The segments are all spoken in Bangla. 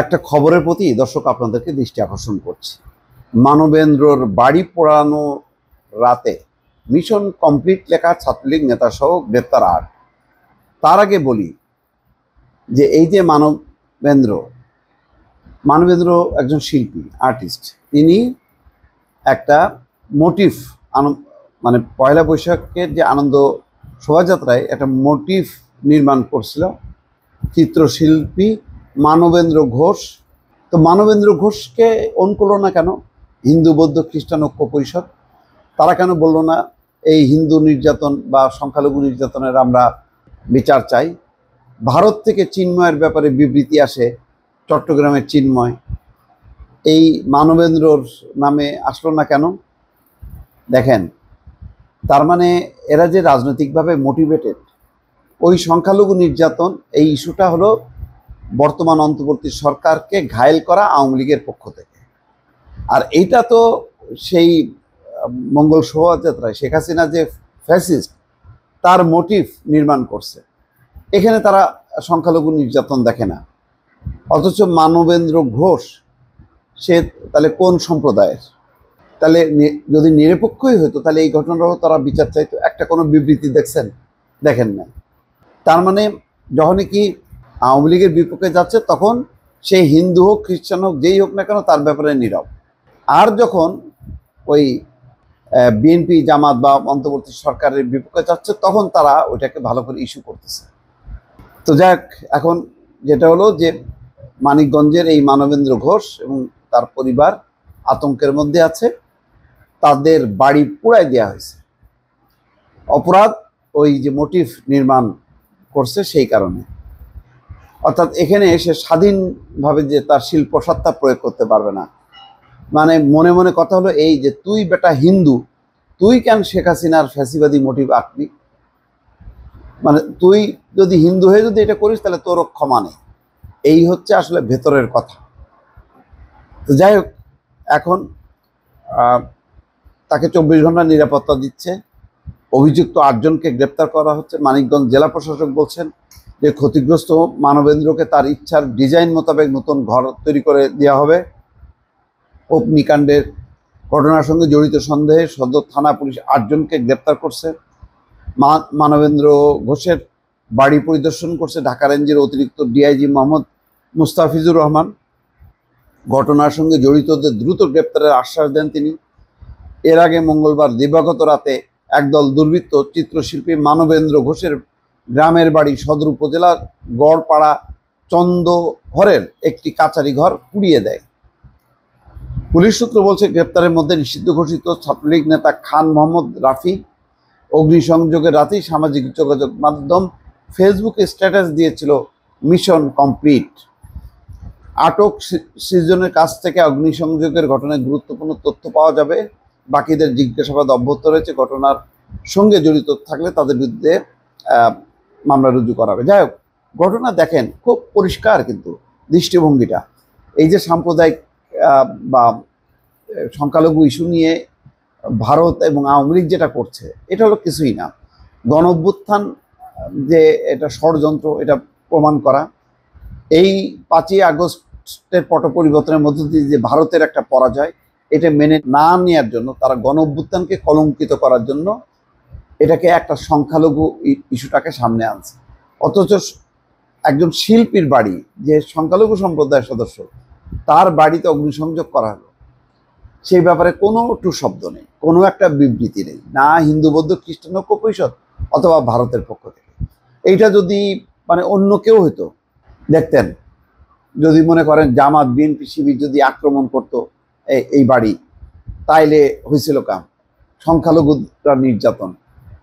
একটা খবরের প্রতি দর্শক আপনাদেরকে দৃষ্টি আকর্ষণ করছি। মানবেন্দ্রর বাড়ি পোড়ানো রাতে মিশন কমপ্লিট লেখা ছাত্রলীগ নেতা সহ গ্রেপ্তার ৮। তার আগে বলি যে এই যে মানবেন্দ্র একজন শিল্পী, আর্টিস্ট। তিনি একটা মোটিভ মানে পয়লা বৈশাখের যে আনন্দ শোভাযাত্রায় একটা মোটিভ নির্মাণ করছিল চিত্রশিল্পী মানবেন্দ্র ঘোষ। তো মানবেন্দ্র ঘোষকে অন করলো না কেন হিন্দু বৌদ্ধ খ্রিস্টান ঐক্য পরিষদ? তারা কেন বললো না এই হিন্দু নির্যাতন বা সংখ্যালঘু নির্যাতনের আমরা বিচার চাই? ভারত থেকে চিন্ময়ের ব্যাপারে বিবৃতি আসে, চট্টগ্রামের চিন্ময়, এই মানবেন্দ্রর নামে আসলো না কেন? দেখেন, তার মানে এরা যে রাজনৈতিকভাবে মোটিভেটেড। ওই সংখ্যালঘু নির্যাতন এই ইস্যুটা হলো বর্তমান অন্তর্বর্তী সরকারকে ঘায়েল করা আওয়ামী লীগের পক্ষ থেকে। আর এইটা তো সেই মঙ্গল শোভাযাত্রায় শেখ হাসিনা যে ফ্যাসিস্ট, তার মোটিভ নির্মাণ করছে। এখানে তারা সংখ্যালঘু নির্যাতন দেখে না। অথচ মানবেন্দ্র ঘোষ সে তাহলে কোন সম্প্রদায়ের? তাহলে যদি নিরপেক্ষই হতো তাহলে এই ঘটনাটাও তারা বিচার চাইতো। একটা কোনো বিবৃতি দেখছেন? দেখেন না। তার মানে যখনই কি আওয়ামী লীগের বিপক্ষে যাচ্ছে তখন সে হিন্দু হোক খ্রিস্টান হোক যেই হোক না কেন তার ব্যাপারে নীরব। আর যখন ওই বিএনপি জামাত বা অন্তর্বর্তী সরকারের বিপক্ষে যাচ্ছে তখন তারা ওইটাকে ভালো করে ইস্যু করতেছে। তো যাক, এখন যেটা হলো যে মানিকগঞ্জের এই মানবেন্দ্র ঘোষ এবং তার পরিবার আতঙ্কের মধ্যে আছে। তাদের বাড়ি পুড়াই দেওয়া হয়েছে। অপরাধ ওই যে মোটিভ নির্মাণ করছে সেই কারণে। অর্থাৎ এখানে সে স্বাধীনভাবে যে তার শিল্প সত্তা প্রয়োগ করতে পারবে না। মানে মনে মনে কথা হলো এই যে তুই বেটা হিন্দু, তুই কেন শেখ হাসিনার ফ্যাসিবাদী মোটিভ আঁকবি? মানে তুই যদি হিন্দু হয়ে যদি এটা করিস তাহলে তোরও ক্ষমা নেই। এই হচ্ছে আসলে ভেতরের কথা। তো যাই হোক, এখন তাকে 24 ঘন্টা নিরাপত্তা দিচ্ছে। অভিযুক্ত 8 জনকে গ্রেপ্তার করা হচ্ছে। মানিকগঞ্জ জেলা প্রশাসক বলছেন যে ক্ষতিগ্রস্ত মানবেন্দ্রকে তার ইচ্ছার ডিজাইন মোতাবেক নতুন ঘর তৈরি করে দেওয়া হবে। অগ্নিকাণ্ডের ঘটনার সঙ্গে জড়িত সন্দেহে সদর থানা পুলিশ 8 জনকে গ্রেপ্তার করছে। মানবেন্দ্র ঘোষের বাড়ি পরিদর্শন করছে ঢাকা রেঞ্জের অতিরিক্ত ডিআইজি মোহাম্মদ মুস্তাফিজুর রহমান। ঘটনার সঙ্গে জড়িতদের দ্রুত গ্রেপ্তারের আশ্বাস দেন তিনি। এর আগে মঙ্গলবার দিবাগত রাতে একদল দুর্বৃত্ত চিত্রশিল্পী মানবেন্দ্র ঘোষের গ্রামের বাড়ি সদর উপজেলার গড়পাড়া চন্দঘরের একটি কাচারি ঘর পুড়িয়ে দেয়। পুলিশ সূত্র বলছে গ্রেপ্তারের মধ্যে নিষিদ্ধ ঘোষিত ছাত্রলীগ নেতা খান মোহাম্মদ রাফি। অগ্নিসংযোগের রাতেই সামাজিক যোগাযোগ মাধ্যম ফেসবুকে স্ট্যাটাস দিয়েছিল মিশন কমপ্লিট। আটক 6 জনের কাছ থেকে অগ্নিসংযোগের ঘটনায় গুরুত্বপূর্ণ তথ্য পাওয়া যাবে। বাকিদের জিজ্ঞাসাবাদ অব্যাহত রয়েছে। ঘটনার সঙ্গে জড়িত থাকলে তাদের বিরুদ্ধে মামলা রুজু করা হবে। যাই হোক, ঘটনা দেখেন খুব পরিষ্কার, কিন্তু দৃষ্টিভঙ্গিটা এই যে সাম্প্রদায়িক বা সংখ্যালঘু ইস্যু নিয়ে ভারত এবং আওয়ামী লীগ যেটা করছে এটা হলো কিছুই না। গণঅভ্যুত্থান যে এটা ষড়যন্ত্র, এটা প্রমাণ করা। এই 5ই আগস্টের পট পরিবর্তনের মধ্য দিয়ে যে ভারতের একটা পরাজয়, এটা মেনে না নেওয়ার জন্য তারা গণঅভ্যুত্থানকে কলঙ্কিত করার জন্য এটাকে একটা সংখ্যালঘু ইস্যুটাকে সামনে আনছে। অথচ একজন শিল্পীর বাড়ি, যে সংখ্যালঘু সম্প্রদায়ের সদস্য, তার বাড়িতে অগ্নিসংযোগ করা হলো, সেই ব্যাপারে কোনো টু শব্দ নেই, কোনো একটা বিবৃতি নেই, না হিন্দু বৌদ্ধ খ্রিস্টান ঐক্য পরিষদ অথবা ভারতের পক্ষ থেকে। এইটা যদি মানে অন্য কেউ হইতো, দেখতেন, যদি মনে করেন জামাত বিএনপি শিবির যদি আক্রমণ করতো এই বাড়ি, তাইলে হয়েছিল কাম সংখ্যালঘুরা নির্যাতন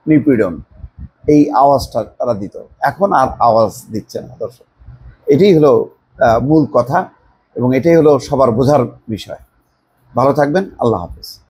নিপীড়ন, এই আওয়াজটা তারা দিত। এখন আর আওয়াজ দিচ্ছে না। দর্শক, এটাই হলো মূল কথা এবং এটাই হলো সবার বোঝার বিষয়। ভালো থাকবেন। আল্লাহ হাফেজ।